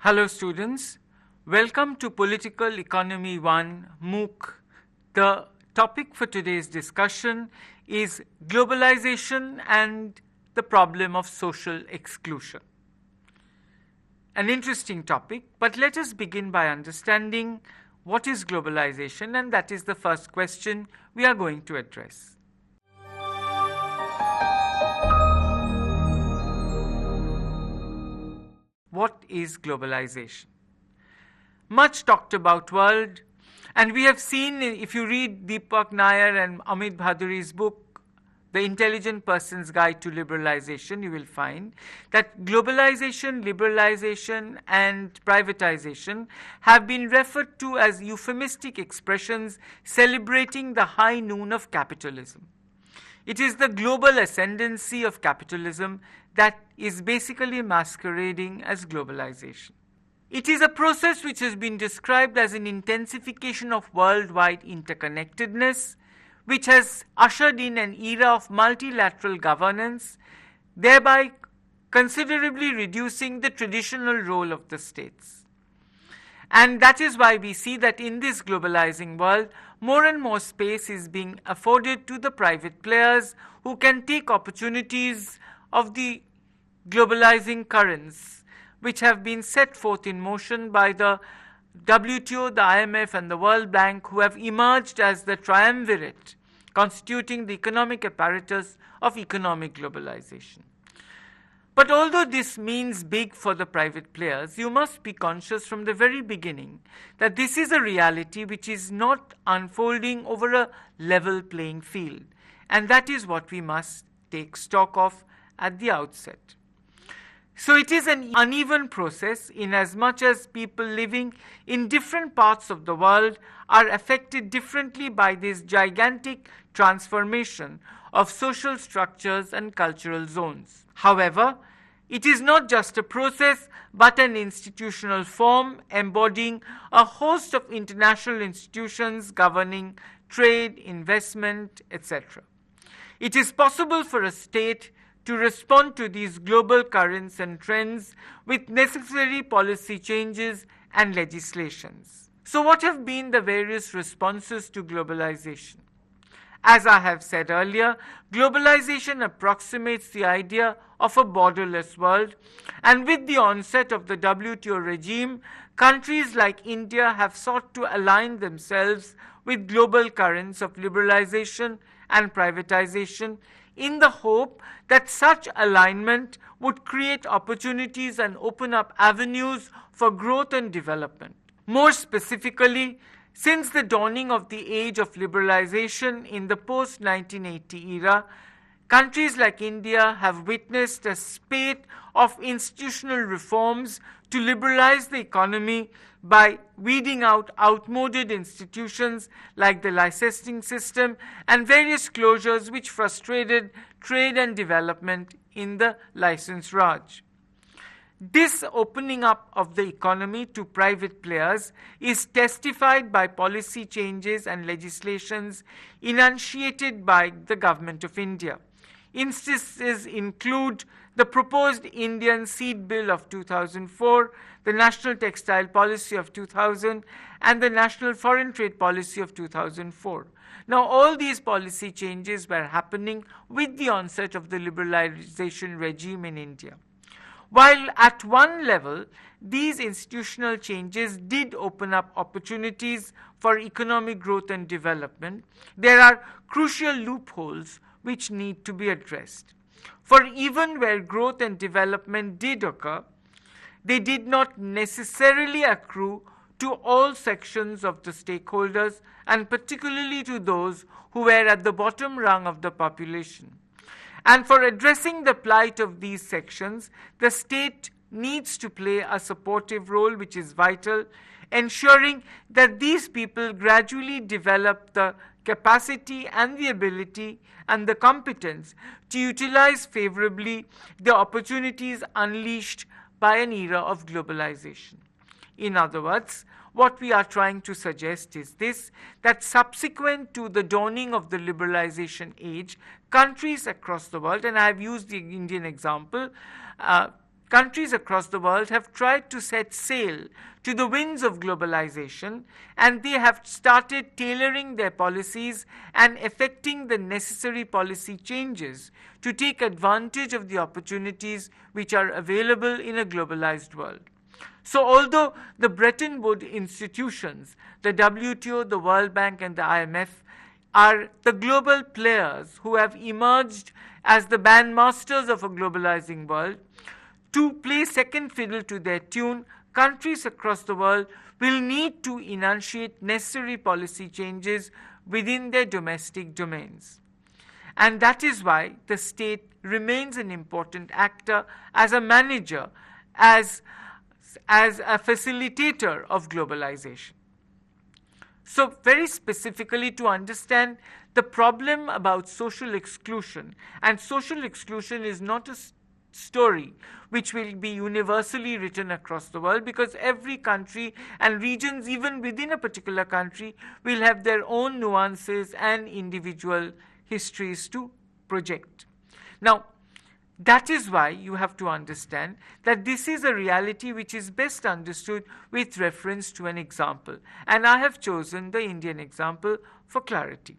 Hello students, welcome to Political Economy 1 MOOC. The topic for today's discussion is globalization and the problem of social exclusion. An interesting topic, but let us begin by understanding what is globalization, and that is the first question we are going to address. What is globalization? Much talked about world, and we have seen, if you read Deepak Nair and Amit Bhaduri's book, The Intelligent Person's Guide to Liberalization, you will find that globalization, liberalization, and privatization have been referred to as euphemistic expressions celebrating the high noon of capitalism. It is the global ascendancy of capitalism that is basically masquerading as globalization. It is a process which has been described as an intensification of worldwide interconnectedness, which has ushered in an era of multilateral governance, thereby considerably reducing the traditional role of the states. And that is why we see that in this globalizing world, more and more space is being afforded to the private players who can take opportunities of the globalizing currents which have been set forth in motion by the WTO, the IMF, and the World Bank, who have emerged as the triumvirate constituting the economic apparatus of economic globalization. But although this means big for the private players, you must be conscious from the very beginning that this is a reality which is not unfolding over a level playing field. And that is what we must take stock of at the outset. So it is an uneven process in as much as people living in different parts of the world are affected differently by this gigantic transformation of social structures and cultural zones. However, it is not just a process but an institutional form embodying a host of international institutions governing trade, investment, etc. It is possible for a state to respond to these global currents and trends with necessary policy changes and legislations. So what have been the various responses to globalization? As I have said earlier, globalization approximates the idea of a borderless world, and with the onset of the WTO regime, countries like India have sought to align themselves with global currents of liberalization and privatization in the hope that such alignment would create opportunities and open up avenues for growth and development. More specifically, since the dawning of the age of liberalization in the post-1980 era, countries like India have witnessed a spate of institutional reforms to liberalize the economy by weeding out outmoded institutions like the licensing system and various closures which frustrated trade and development in the license Raj. This opening up of the economy to private players is testified by policy changes and legislations enunciated by the Government of India. Instances include the proposed Indian Seed Bill of 2004, the National Textile Policy of 2000, and the National Foreign Trade Policy of 2004. Now, all these policy changes were happening with the onset of the liberalization regime in India. While at one level, these institutional changes did open up opportunities for economic growth and development, there are crucial loopholes which need to be addressed. For even where growth and development did occur, they did not necessarily accrue to all sections of the stakeholders, and particularly to those who were at the bottom rung of the population. And for addressing the plight of these sections, the state needs to play a supportive role, which is vital, ensuring that these people gradually develop the capacity and the ability and the competence to utilize favorably the opportunities unleashed by an era of globalization. In other words, what we are trying to suggest is this, that subsequent to the dawning of the liberalization age, countries across the world, and I have used the Indian example, countries across the world have tried to set sail to the winds of globalization, and they have started tailoring their policies and effecting the necessary policy changes to take advantage of the opportunities which are available in a globalized world. So although the Bretton Woods institutions, the WTO, the World Bank, and the IMF, are the global players who have emerged as the bandmasters of a globalizing world, to play second fiddle to their tune, countries across the world will need to enunciate necessary policy changes within their domestic domains. And that is why the state remains an important actor as a manager, as a facilitator of globalization. So very specifically, to understand the problem about social exclusion, and social exclusion is not a story which will be universally written across the world, because every country and regions, even within a particular country, will have their own nuances and individual histories to project. Now, that is why you have to understand that this is a reality which is best understood with reference to an example. And I have chosen the Indian example for clarity.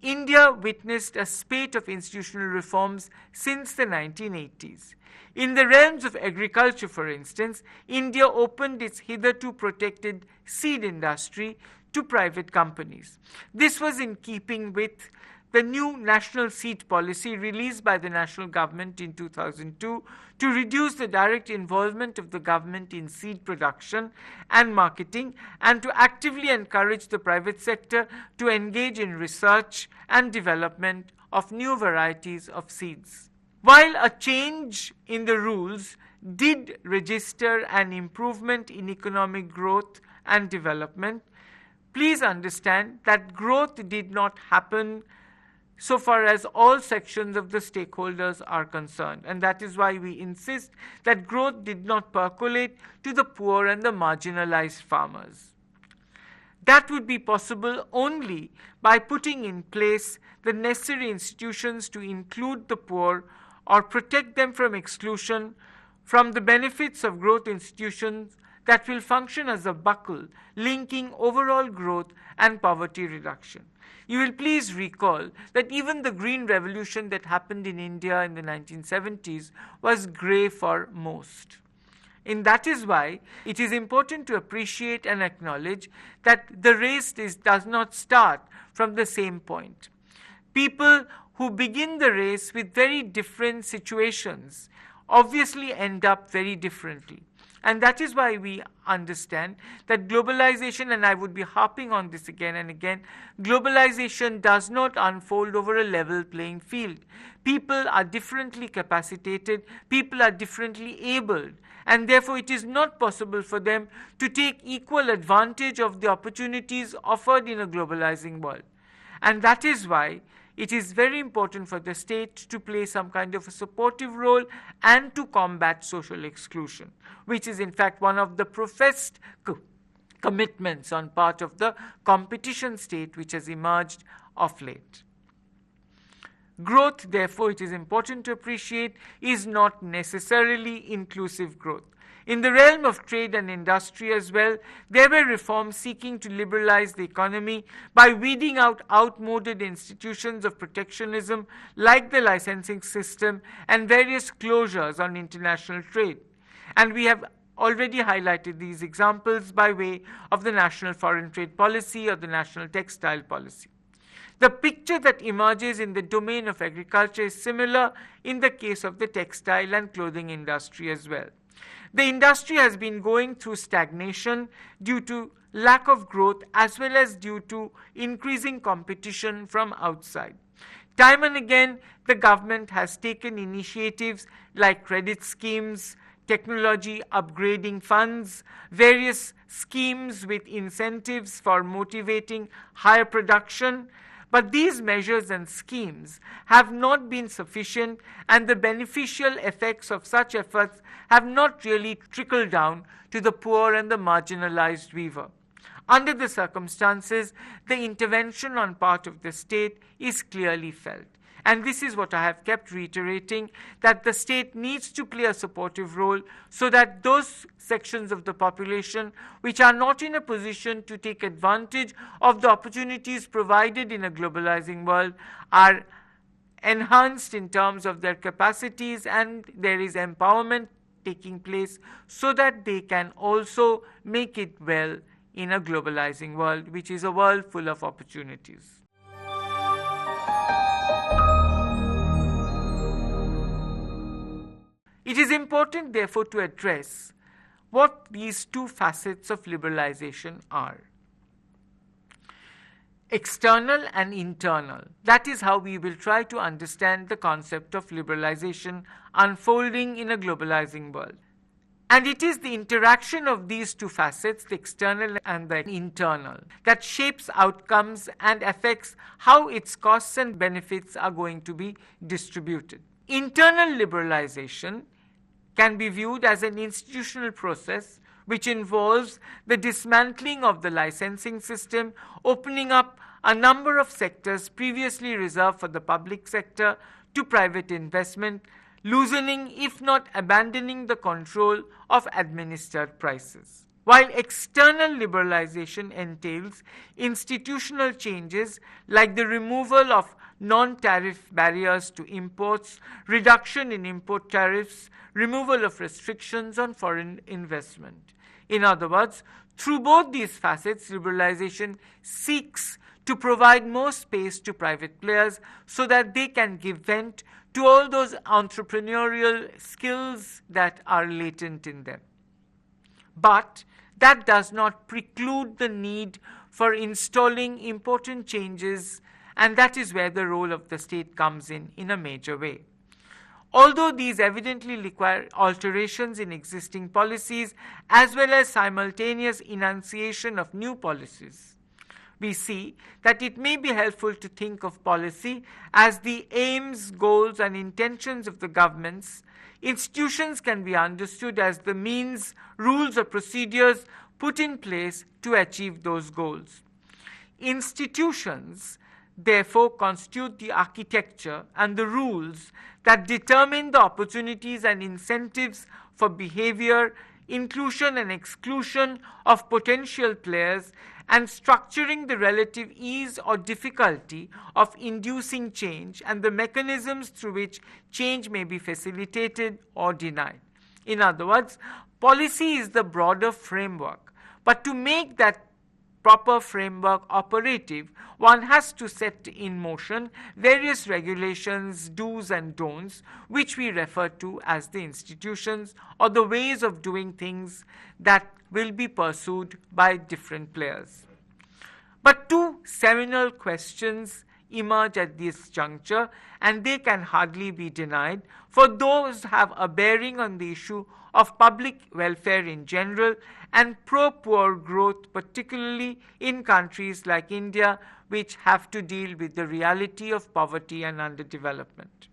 India witnessed a spate of institutional reforms since the 1980s. In the realms of agriculture, for instance, India opened its hitherto protected seed industry to private companies. This was in keeping with the new national seed policy released by the national government in 2002 to reduce the direct involvement of the government in seed production and marketing, and to actively encourage the private sector to engage in research and development of new varieties of seeds. While a change in the rules did register an improvement in economic growth and development, please understand that growth did not happen so far as all sections of the stakeholders are concerned. And that is why we insist that growth did not percolate to the poor and the marginalized farmers. That would be possible only by putting in place the necessary institutions to include the poor or protect them from exclusion from the benefits of growth institutions that will function as a buckle linking overall growth and poverty reduction. You will please recall that even the Green Revolution that happened in India in the 1970s was grey for most. And that is why it is important to appreciate and acknowledge that the race does not start from the same point. People who begin the race with very different situations obviously end up very differently. And that is why we understand that globalization, and I would be harping on this again and again, globalization does not unfold over a level playing field. People are differently capacitated, people are differently abled, and therefore it is not possible for them to take equal advantage of the opportunities offered in a globalizing world. And that is why it is very important for the state to play some kind of a supportive role and to combat social exclusion, which is in fact one of the professed commitments on part of the competition state which has emerged of late. Growth, therefore, it is important to appreciate, is not necessarily inclusive growth. In the realm of trade and industry as well, there were reforms seeking to liberalize the economy by weeding out outmoded institutions of protectionism like the licensing system and various closures on international trade. And we have already highlighted these examples by way of the National Foreign Trade Policy or the National Textile Policy. The picture that emerges in the domain of agriculture is similar in the case of the textile and clothing industry as well. The industry has been going through stagnation due to lack of growth as well as due to increasing competition from outside. Time and again, the government has taken initiatives like credit schemes, technology upgrading funds, various schemes with incentives for motivating higher production. But these measures and schemes have not been sufficient, and the beneficial effects of such efforts have not really trickled down to the poor and the marginalized weaver. Under the circumstances, the intervention on part of the state is clearly felt. And this is what I have kept reiterating, that the state needs to play a supportive role so that those sections of the population which are not in a position to take advantage of the opportunities provided in a globalizing world are enhanced in terms of their capacities, and there is empowerment taking place so that they can also make it well in a globalizing world, which is a world full of opportunities. It is important, therefore, to address what these two facets of liberalization are. External and internal. That is how we will try to understand the concept of liberalization unfolding in a globalizing world. And it is the interaction of these two facets, the external and the internal, that shapes outcomes and affects how its costs and benefits are going to be distributed. Internal liberalization can be viewed as an institutional process which involves the dismantling of the licensing system, opening up a number of sectors previously reserved for the public sector to private investment, loosening, if not abandoning, the control of administered prices. While external liberalization entails institutional changes like the removal of non-tariff barriers to imports, reduction in import tariffs, removal of restrictions on foreign investment. In other words, through both these facets, liberalization seeks to provide more space to private players so that they can give vent to all those entrepreneurial skills that are latent in them. But that does not preclude the need for installing important changes, and that is where the role of the state comes in a major way. Although these evidently require alterations in existing policies as well as simultaneous enunciation of new policies, we see that it may be helpful to think of policy as the aims, goals, and intentions of the governments. Institutions can be understood as the means, rules, or procedures put in place to achieve those goals. Institutions, therefore, constitute the architecture and the rules that determine the opportunities and incentives for behavior, inclusion and exclusion of potential players, and structuring the relative ease or difficulty of inducing change and the mechanisms through which change may be facilitated or denied. In other words, policy is the broader framework, but to make that proper framework operative, one has to set in motion various regulations, do's and don'ts, which we refer to as the institutions or the ways of doing things that will be pursued by different players. But two seminal questions emerge at this juncture, and they can hardly be denied, for those have a bearing on the issue of public welfare in general and pro-poor growth, particularly in countries like India, which have to deal with the reality of poverty and underdevelopment.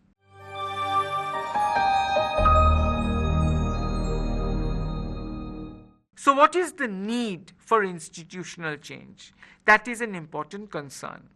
So what is the need for institutional change? That is an important concern.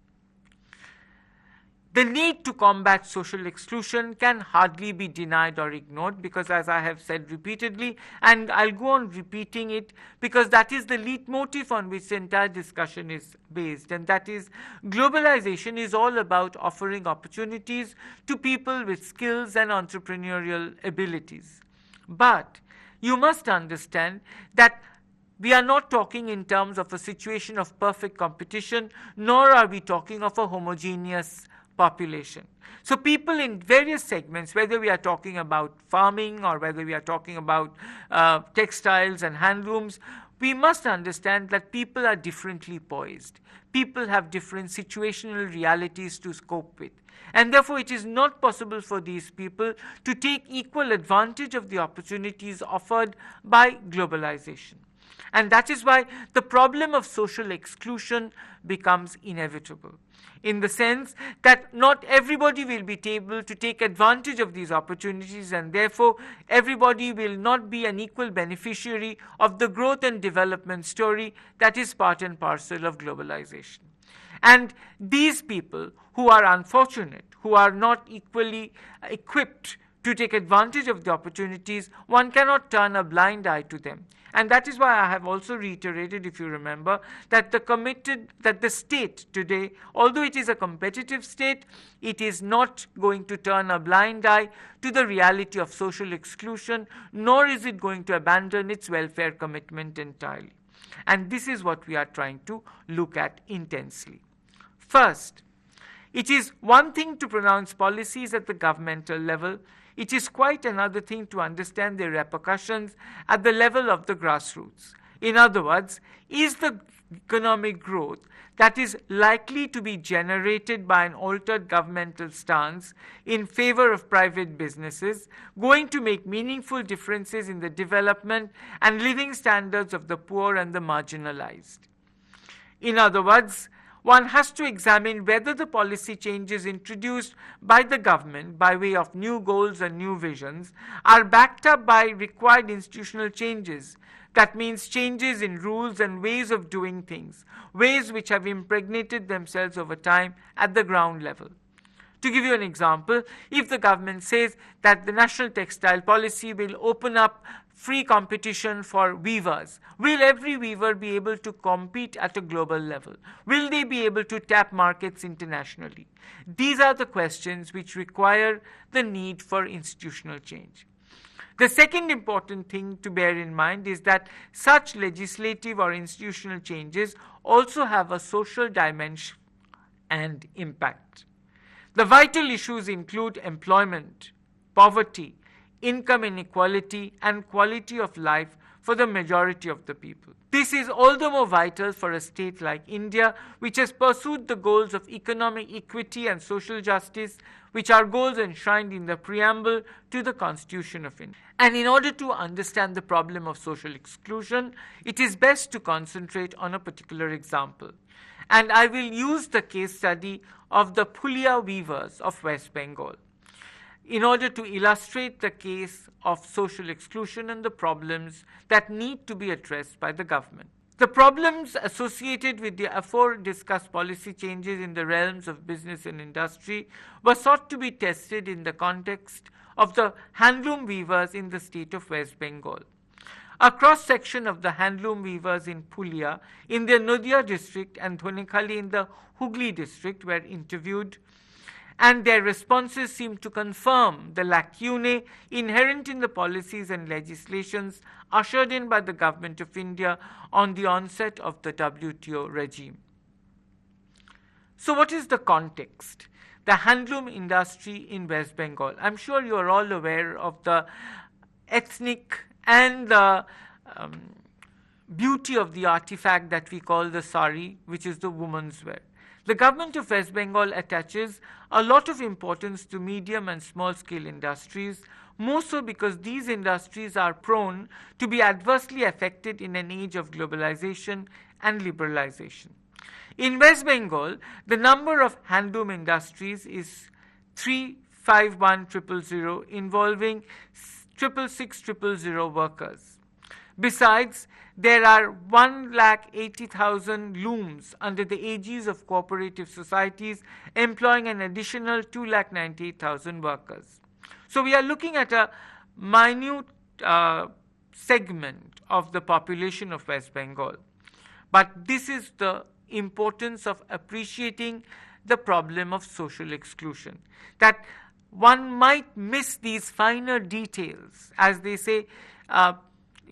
The need to combat social exclusion can hardly be denied or ignored because, as I have said repeatedly, and I'll go on repeating it because that is the leitmotif on which the entire discussion is based, and that is globalization is all about offering opportunities to people with skills and entrepreneurial abilities. But you must understand that we are not talking in terms of a situation of perfect competition, nor are we talking of a homogeneous population. So people in various segments, whether we are talking about farming or whether we are talking about textiles and handlooms, we must understand that people are differently poised. People have different situational realities to cope with. And therefore, it is not possible for these people to take equal advantage of the opportunities offered by globalization. And that is why the problem of social exclusion becomes inevitable, in the sense that not everybody will be able to take advantage of these opportunities, and therefore everybody will not be an equal beneficiary of the growth and development story that is part and parcel of globalization. And these people who are unfortunate, who are not equally equipped to take advantage of the opportunities, one cannot turn a blind eye to them. And that is why I have also reiterated, if you remember, that the state today, although it is a competitive state, it is not going to turn a blind eye to the reality of social exclusion, nor is it going to abandon its welfare commitment entirely. And this is what we are trying to look at intensely. First, it is one thing to pronounce policies at the governmental level. It is quite another thing to understand their repercussions at the level of the grassroots. In other words, is the economic growth that is likely to be generated by an altered governmental stance in favor of private businesses going to make meaningful differences in the development and living standards of the poor and the marginalized? In other words, one has to examine whether the policy changes introduced by the government by way of new goals and new visions are backed up by required institutional changes. That means changes in rules and ways of doing things, ways which have impregnated themselves over time at the ground level. To give you an example, if the government says that the national textile policy will open up free competition for weavers, will every weaver be able to compete at a global level? Will they be able to tap markets internationally? These are the questions which require the need for institutional change. The second important thing to bear in mind is that such legislative or institutional changes also have a social dimension and impact. The vital issues include employment, poverty, income inequality, and quality of life for the majority of the people. This is all the more vital for a state like India, which has pursued the goals of economic equity and social justice, which are goals enshrined in the preamble to the Constitution of India. And in order to understand the problem of social exclusion, it is best to concentrate on a particular example. And I will use the case study of the Phulia weavers of West Bengal in order to illustrate the case of social exclusion and the problems that need to be addressed by the government. The problems associated with the afore discussed policy changes in the realms of business and industry were sought to be tested in the context of the handloom weavers in the state of West Bengal. A cross-section of the handloom weavers in Phulia in the Nadia district and Dhonikhali in the Hooghly district were interviewed, and their responses seem to confirm the lacunae inherent in the policies and legislations ushered in by the Government of India on the onset of the WTO regime. So what is the context? The handloom industry in West Bengal. I'm sure you are all aware of the ethnic and the beauty of the artifact that we call the sari, which is the woman's wear. The government of West Bengal attaches a lot of importance to medium and small-scale industries, more so because these industries are prone to be adversely affected in an age of globalization and liberalization. In West Bengal, the number of handloom industries is 351,000, involving 666,000 workers. Besides, there are 180,000 looms under the aegis of cooperative societies, employing an additional 298,000 workers. So we are looking at a minute segment of the population of West Bengal. But this is the importance of appreciating the problem of social exclusion, that one might miss these finer details. As they say,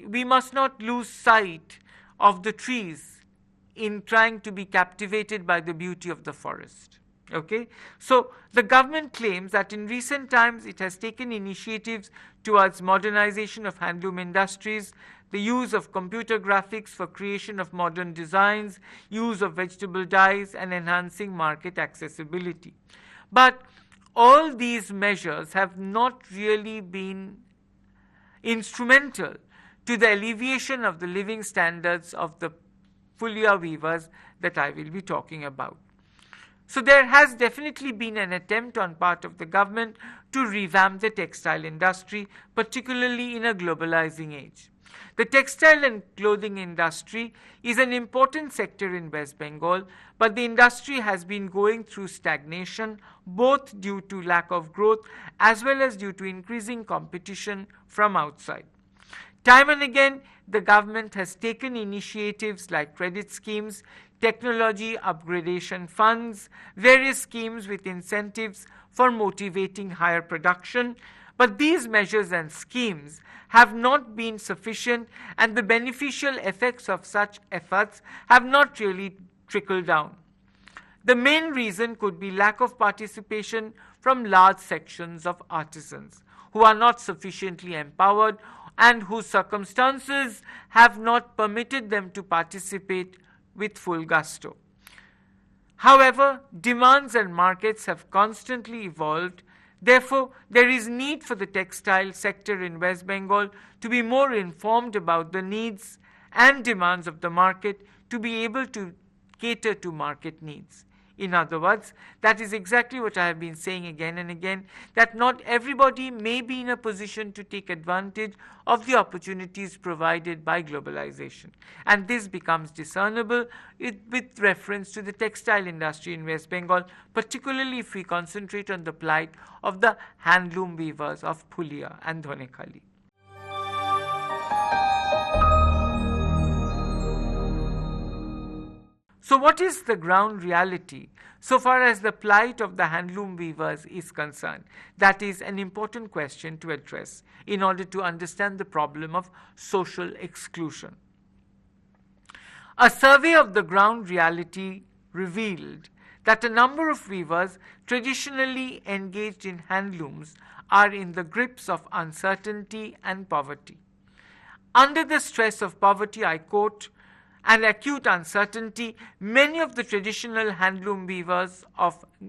we must not lose sight of the trees in trying to be captivated by the beauty of the forest. Okay? So the government claims that in recent times it has taken initiatives towards modernization of handloom industries, the use of computer graphics for creation of modern designs, use of vegetable dyes, and enhancing market accessibility. But all these measures have not really been instrumental to the alleviation of the living standards of the Phulia weavers that I will be talking about. So there has definitely been an attempt on part of the government to revamp the textile industry, particularly in a globalizing age. The textile and clothing industry is an important sector in West Bengal, but the industry has been going through stagnation, both due to lack of growth as well as due to increasing competition from outside. Time and again, the government has taken initiatives like credit schemes, technology upgradation funds, various schemes with incentives for motivating higher production, but these measures and schemes have not been sufficient, and the beneficial effects of such efforts have not really trickled down. The main reason could be lack of participation from large sections of artisans who are not sufficiently empowered and whose circumstances have not permitted them to participate with full gusto. However, demands and markets have constantly evolved. Therefore, there is need for the textile sector in West Bengal to be more informed about the needs and demands of the market to be able to cater to market needs. In other words, that is exactly what I have been saying again and again, that not everybody may be in a position to take advantage of the opportunities provided by globalization. And this becomes discernible with reference to the textile industry in West Bengal, particularly if we concentrate on the plight of the handloom weavers of Phulia and Dhonekhali. So what is the ground reality so far as the plight of the handloom weavers is concerned? That is an important question to address in order to understand the problem of social exclusion. A survey of the ground reality revealed that a number of weavers traditionally engaged in handlooms are in the grips of uncertainty and poverty. Under the stress of poverty, I quote, and acute uncertainty, many of the traditional handloom weavers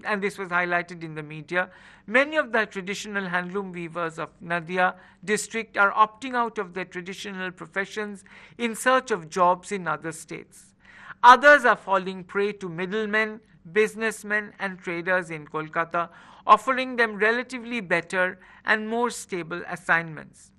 and this was highlighted in the media, many of the traditional handloom weavers of Nadia district are opting out of their traditional professions in search of jobs in other states. Others are falling prey to middlemen, businessmen and traders in Kolkata, offering them relatively better and more stable assignments.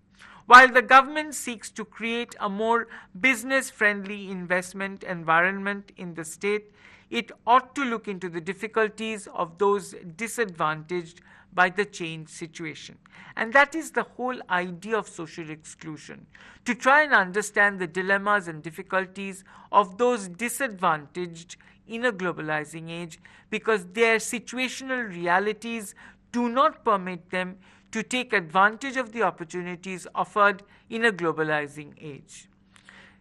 While the government seeks to create a more business-friendly investment environment in the state, it ought to look into the difficulties of those disadvantaged by the changed situation. And that is the whole idea of social exclusion, to try and understand the dilemmas and difficulties of those disadvantaged in a globalizing age, because their situational realities do not permit them to take advantage of the opportunities offered in a globalizing age.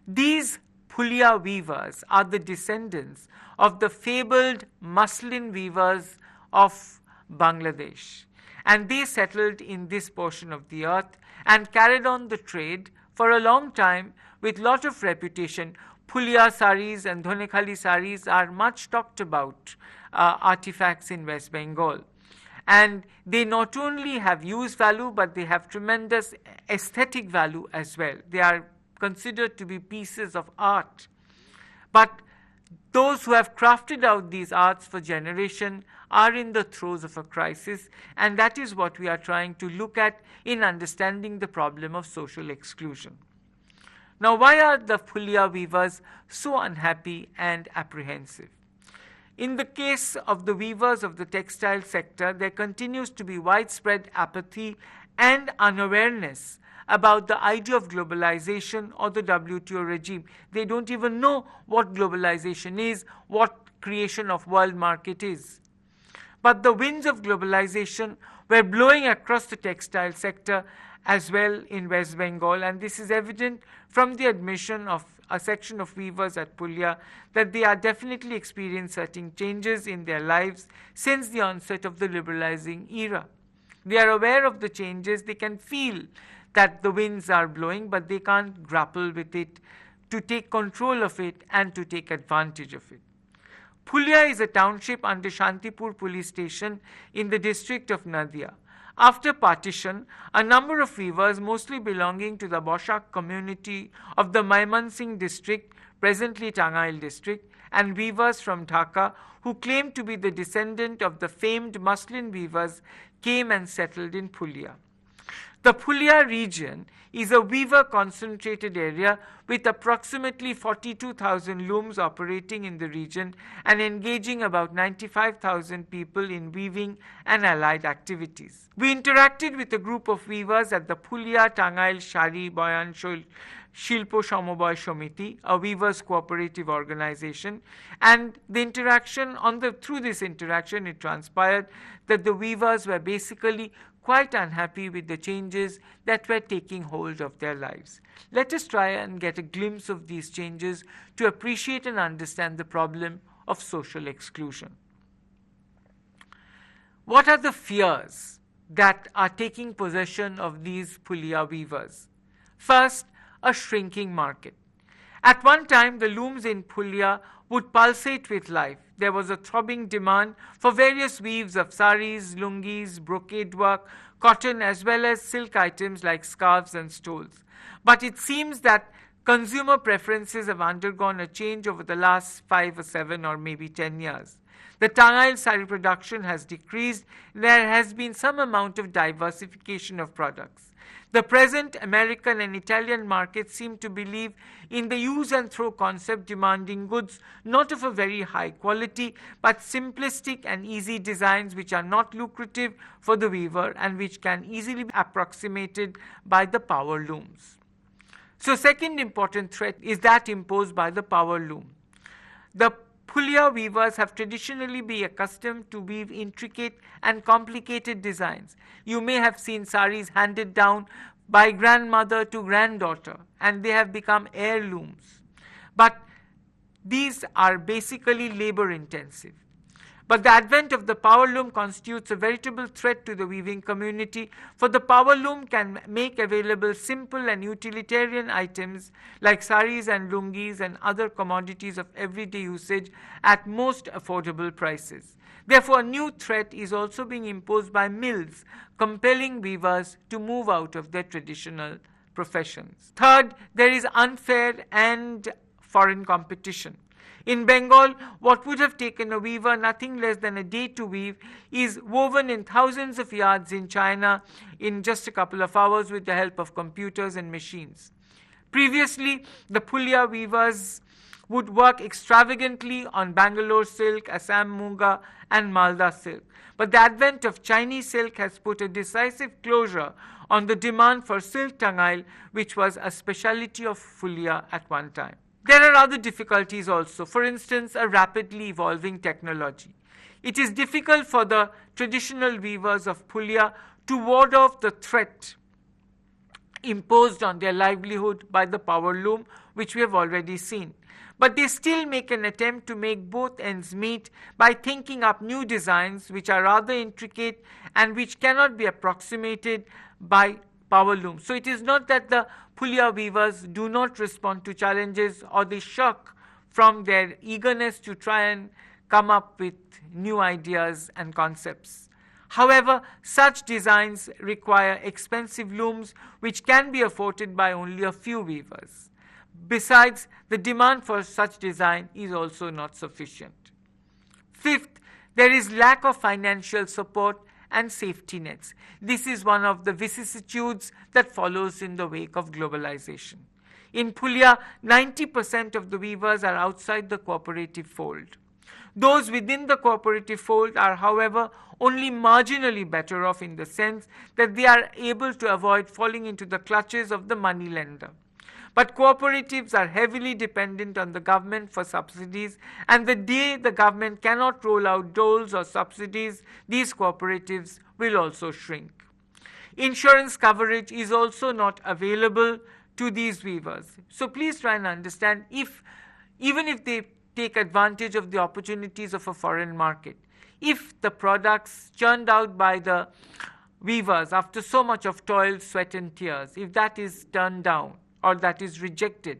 These Phulia weavers are the descendants of the fabled muslin weavers of Bangladesh, and they settled in this portion of the earth and carried on the trade for a long time with lot of reputation. Phulia saris and Dhonekhali saris are much talked about artifacts in West Bengal. And they not only have use value, but they have tremendous aesthetic value as well. They are considered to be pieces of art. But those who have crafted out these arts for generation are in the throes of a crisis, and that is what we are trying to look at in understanding the problem of social exclusion. Now, why are the Phulia weavers so unhappy and apprehensive? In the case of the weavers of the textile sector, there continues to be widespread apathy and unawareness about the idea of globalization or the WTO regime. They don't even know what globalization is, what creation of world market is. But the winds of globalization were blowing across the textile sector as well in West Bengal, and this is evident from the admission of a section of weavers at Phulia that they are definitely experiencing certain changes in their lives since the onset of the liberalizing era. They are aware of the changes, they can feel that the winds are blowing, but they can't grapple with it, to take control of it and to take advantage of it. Phulia is a township under Shantipur police station in the district of Nadia. After partition, a number of weavers, mostly belonging to the Boshak community of the Maimansingh district, presently Tangail district, and weavers from Dhaka, who claim to be the descendant of the famed muslin weavers, came and settled in Phulia. The Phulya region is a weaver concentrated area with approximately 42,000 looms operating in the region and engaging about 95,000 people in weaving and allied activities. We interacted with a group of weavers at the Phulya Tangail Shari Bayan Shilpo Samoboy Shomiti, a weavers cooperative organization, and through this interaction it transpired that the weavers were basically quite unhappy with the changes that were taking hold of their lives. Let us try and get a glimpse of these changes to appreciate and understand the problem of social exclusion. What are the fears that are taking possession of these Phulya weavers? First, a shrinking market. At one time, the looms in Phulya would pulsate with life. There was a throbbing demand for various weaves of saris, lungis, brocade work, cotton, as well as silk items like scarves and stoles. But it seems that consumer preferences have undergone a change over the last 5 or 7 or maybe 10 years. The Tangail sari production has decreased. There has been some amount of diversification of products. The present American and Italian markets seem to believe in the use and throw concept, demanding goods not of a very high quality but simplistic and easy designs which are not lucrative for the weaver and which can easily be approximated by the power looms. So second important threat is that imposed by the power loom. The Phulya weavers have traditionally been accustomed to weave intricate and complicated designs. You may have seen saris handed down by grandmother to granddaughter, and they have become heirlooms. But these are basically labor intensive. But the advent of the power loom constitutes a veritable threat to the weaving community, for the power loom can make available simple and utilitarian items like saris and lungis and other commodities of everyday usage at most affordable prices. Therefore, a new threat is also being imposed by mills, compelling weavers to move out of their traditional professions. Third, there is unfair and foreign competition. In Bengal, what would have taken a weaver nothing less than a day to weave is woven in thousands of yards in China in just a couple of hours with the help of computers and machines. Previously, the Phulya weavers would work extravagantly on Bangalore silk, Assam Muga, and Malda silk. But the advent of Chinese silk has put a decisive closure on the demand for silk Tangail, which was a specialty of Phulya at one time. There are other difficulties also. For instance, a rapidly evolving technology. It is difficult for the traditional weavers of Phulya to ward off the threat imposed on their livelihood by the power loom, which we have already seen. But they still make an attempt to make both ends meet by thinking up new designs which are rather intricate and which cannot be approximated by power looms. So it is not that the Phulya weavers do not respond to challenges or they shirk from their eagerness to try and come up with new ideas and concepts. However, such designs require expensive looms which can be afforded by only a few weavers. Besides, the demand for such design is also not sufficient. Fifth, there is lack of financial support and safety nets. This is one of the vicissitudes that follows in the wake of globalization. In Phulya, 90% of the weavers are outside the cooperative fold. Those within the cooperative fold are, however, only marginally better off in the sense that they are able to avoid falling into the clutches of the money lender. But cooperatives are heavily dependent on the government for subsidies, and the day the government cannot roll out doles or subsidies, these cooperatives will also shrink. Insurance coverage is also not available to these weavers. So please try and understand, even if they take advantage of the opportunities of a foreign market, if the products churned out by the weavers after so much of toil, sweat and tears, if that is turned down, or that is rejected,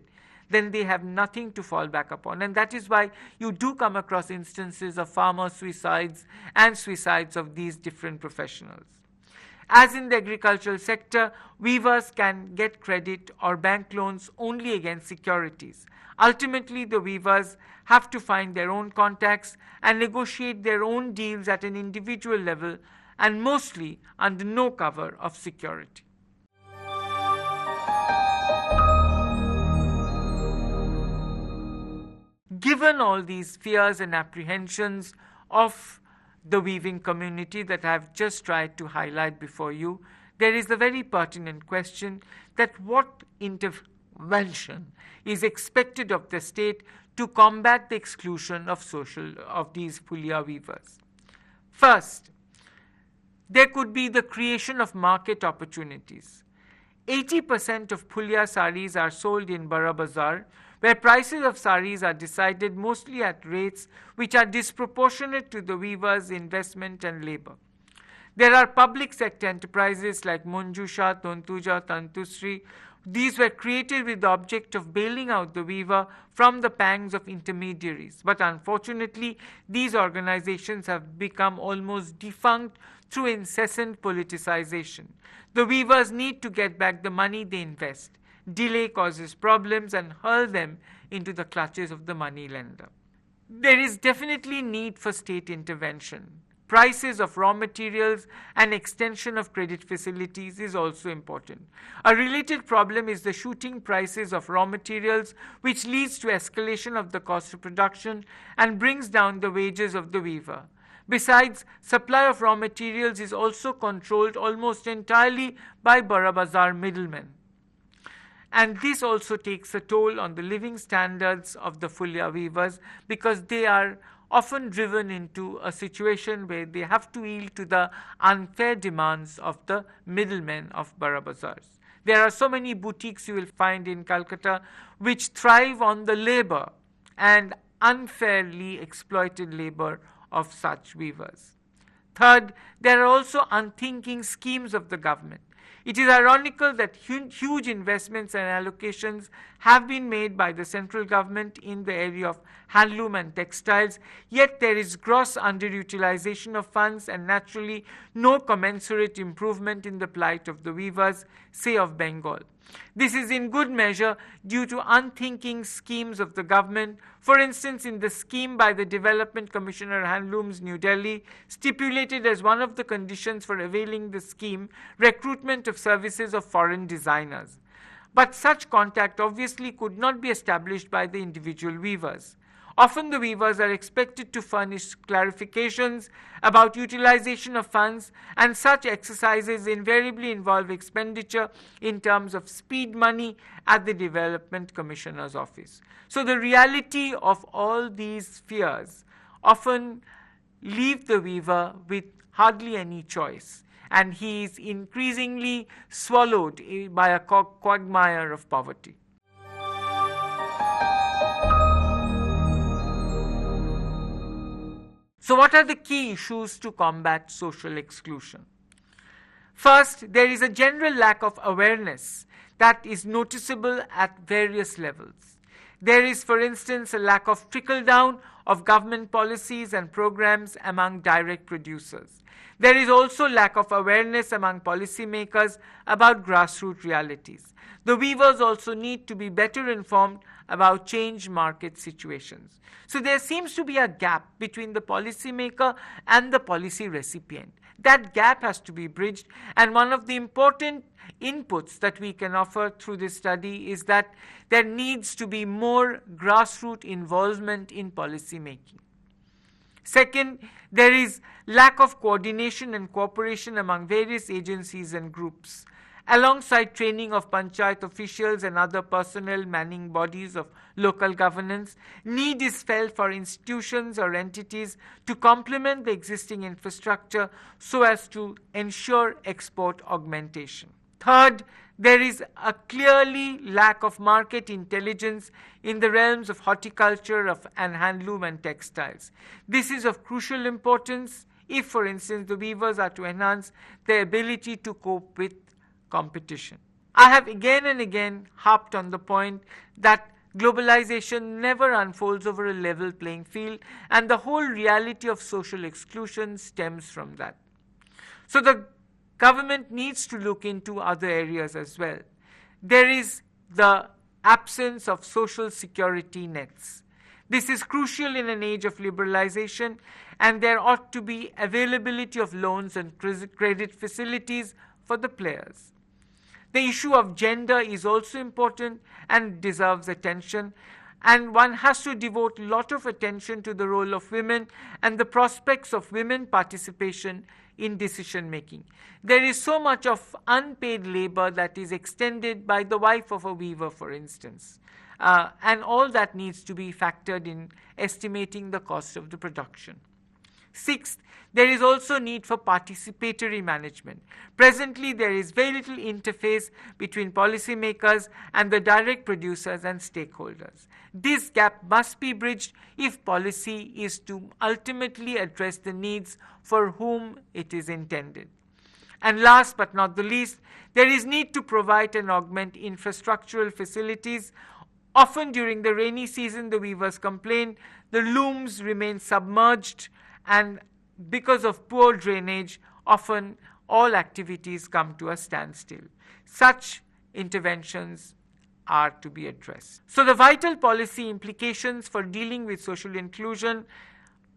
then they have nothing to fall back upon. And that is why you do come across instances of farmer suicides and suicides of these different professionals. As in the agricultural sector, weavers can get credit or bank loans only against securities. Ultimately, the weavers have to find their own contacts and negotiate their own deals at an individual level, and mostly under no cover of security. Given all these fears and apprehensions of the weaving community that I've just tried to highlight before you, there is the very pertinent question that what intervention is expected of the state to combat the exclusion of these Phulia weavers. First, there could be the creation of market opportunities. 80% of Phulia saris are sold in Bara Bazar, where prices of saris are decided mostly at rates which are disproportionate to the weaver's investment and labor. There are public sector enterprises like Manjusha, Tantuja, Tantusri. These were created with the object of bailing out the weaver from the pangs of intermediaries. But unfortunately, these organizations have become almost defunct through incessant politicization. The weavers need to get back the money they invest. Delay causes problems and hurl them into the clutches of the money lender. There is definitely need for state intervention. Prices of raw materials and extension of credit facilities is also important. A related problem is the shooting prices of raw materials, which leads to escalation of the cost of production and brings down the wages of the weaver. Besides, supply of raw materials is also controlled almost entirely by Bara Bazar middlemen. And this also takes a toll on the living standards of the Phulia weavers, because they are often driven into a situation where they have to yield to the unfair demands of the middlemen of Bara Bazars. There are so many boutiques you will find in Calcutta which thrive on the labor and unfairly exploited labor of such weavers. Third, there are also unthinking schemes of the government. It is ironical that huge investments and allocations have been made by the central government in the area of handloom and textiles, yet there is gross underutilization of funds and naturally no commensurate improvement in the plight of the weavers, say of Bengal. This is in good measure due to unthinking schemes of the government. For instance, in the scheme by the Development Commissioner Handlooms, New Delhi, stipulated as one of the conditions for availing the scheme recruitment of services of foreign designers. But such contact obviously could not be established by the individual weavers. Often the weavers are expected to furnish clarifications about utilization of funds, and such exercises invariably involve expenditure in terms of speed money at the Development Commissioner's office. So the reality of all these fears often leave the weaver with hardly any choice, and he is increasingly swallowed by a quagmire of poverty. So what are the key issues to combat social exclusion? First, there is a general lack of awareness that is noticeable at various levels. There is, for instance, a lack of trickle-down of government policies and programs among direct producers. There is also lack of awareness among policymakers about grassroots realities. The weavers also need to be better informed about changed market situations. So there seems to be a gap between the policymaker and the policy recipient. That gap has to be bridged, and one of the important inputs that we can offer through this study is that there needs to be more grassroots involvement in policy making. Second, there is lack of coordination and cooperation among various agencies and groups. Alongside training of panchayat officials and other personnel manning bodies of local governance, need is felt for institutions or entities to complement the existing infrastructure so as to ensure export augmentation. Third, there is a clearly lack of market intelligence in the realms of horticulture and handloom and textiles. This is of crucial importance if, for instance, the weavers are to enhance their ability to cope with competition. I have again and again harped on the point that globalization never unfolds over a level playing field, and the whole reality of social exclusion stems from that. So the government needs to look into other areas as well. There is the absence of social security nets. This is crucial in an age of liberalization, and there ought to be availability of loans and credit facilities for the players. The issue of gender is also important and deserves attention. And one has to devote a lot of attention to the role of women and the prospects of women participation in decision making. There is so much of unpaid labor that is extended by the wife of a weaver, for instance. And all that needs to be factored in estimating the cost of the production. Sixth, there is also need for participatory management. Presently, there is very little interface between policymakers and the direct producers and stakeholders. This gap must be bridged if policy is to ultimately address the needs for whom it is intended. And last but not the least, there is need to provide and augment infrastructural facilities. Often during the rainy season, the weavers complain, the looms remain submerged, and because of poor drainage, often all activities come to a standstill. Such interventions are to be addressed. So the vital policy implications for dealing with social inclusion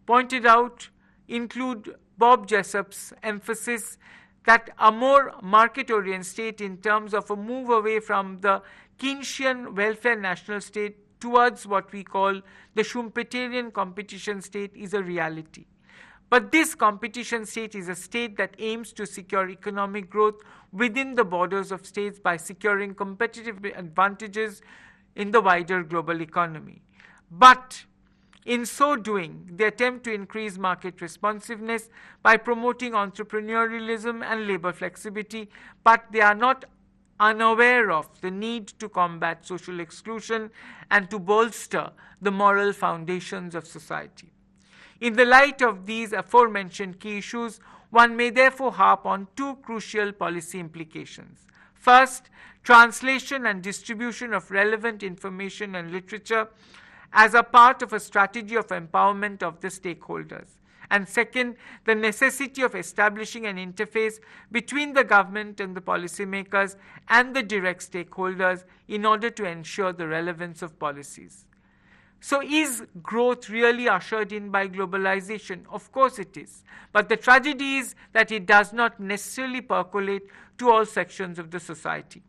pointed out include Bob Jessup's emphasis that a more market-oriented state in terms of a move away from the Keynesian welfare national state towards what we call the Schumpeterian competition state is a reality. But this competition state is a state that aims to secure economic growth within the borders of states by securing competitive advantages in the wider global economy. But in so doing, they attempt to increase market responsiveness by promoting entrepreneurialism and labor flexibility, but they are not unaware of the need to combat social exclusion and to bolster the moral foundations of society. In the light of these aforementioned key issues, one may therefore harp on two crucial policy implications. First, translation and distribution of relevant information and literature as a part of a strategy of empowerment of the stakeholders. And second, the necessity of establishing an interface between the government and the policymakers and the direct stakeholders in order to ensure the relevance of policies. So is growth really ushered in by globalization? Of course it is. But the tragedy is that it does not necessarily percolate to all sections of the society.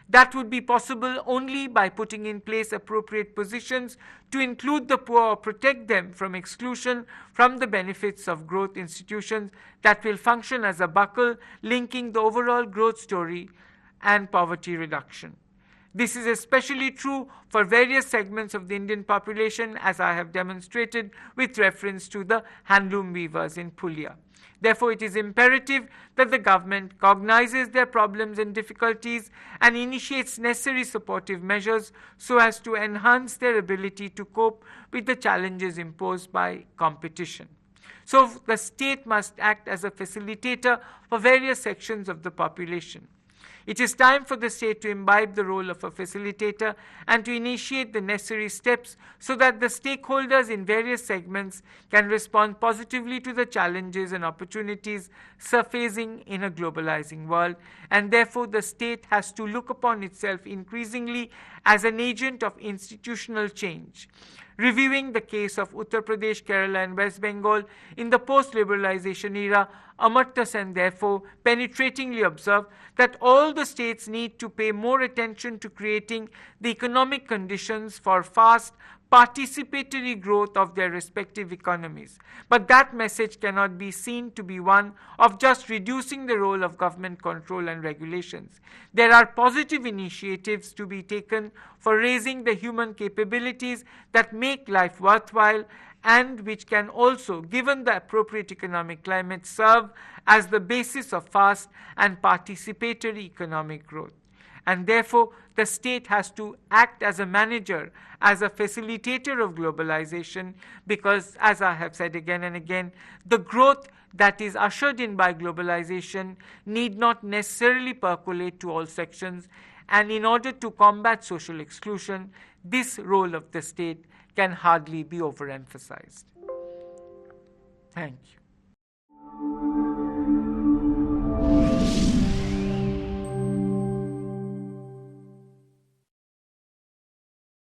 That would be possible only by putting in place appropriate positions to include the poor or protect them from exclusion from the benefits of growth institutions that will function as a buckle linking the overall growth story and poverty reduction. This is especially true for various segments of the Indian population, as I have demonstrated with reference to the handloom weavers in Pulia. Therefore, it is imperative that the government cognizes their problems and difficulties and initiates necessary supportive measures so as to enhance their ability to cope with the challenges imposed by competition. So, the state must act as a facilitator for various sections of the population. It is time for the state to imbibe the role of a facilitator and to initiate the necessary steps so that the stakeholders in various segments can respond positively to the challenges and opportunities surfacing in a globalizing world. And therefore, the state has to look upon itself increasingly as an agent of institutional change. Reviewing the case of Uttar Pradesh, Kerala, and West Bengal in the post-liberalization era, Amartya Sen therefore penetratingly observed that all the states need to pay more attention to creating the economic conditions for fast, participatory growth of their respective economies. But that message cannot be seen to be one of just reducing the role of government control and regulations. There are positive initiatives to be taken for raising the human capabilities that make life worthwhile and which can also, given the appropriate economic climate, serve as the basis of fast and participatory economic growth. And therefore, the state has to act as a manager, as a facilitator of globalization, because, as I have said again and again, the growth that is ushered in by globalization need not necessarily percolate to all sections, and in order to combat social exclusion, this role of the state can hardly be overemphasized. Thank you.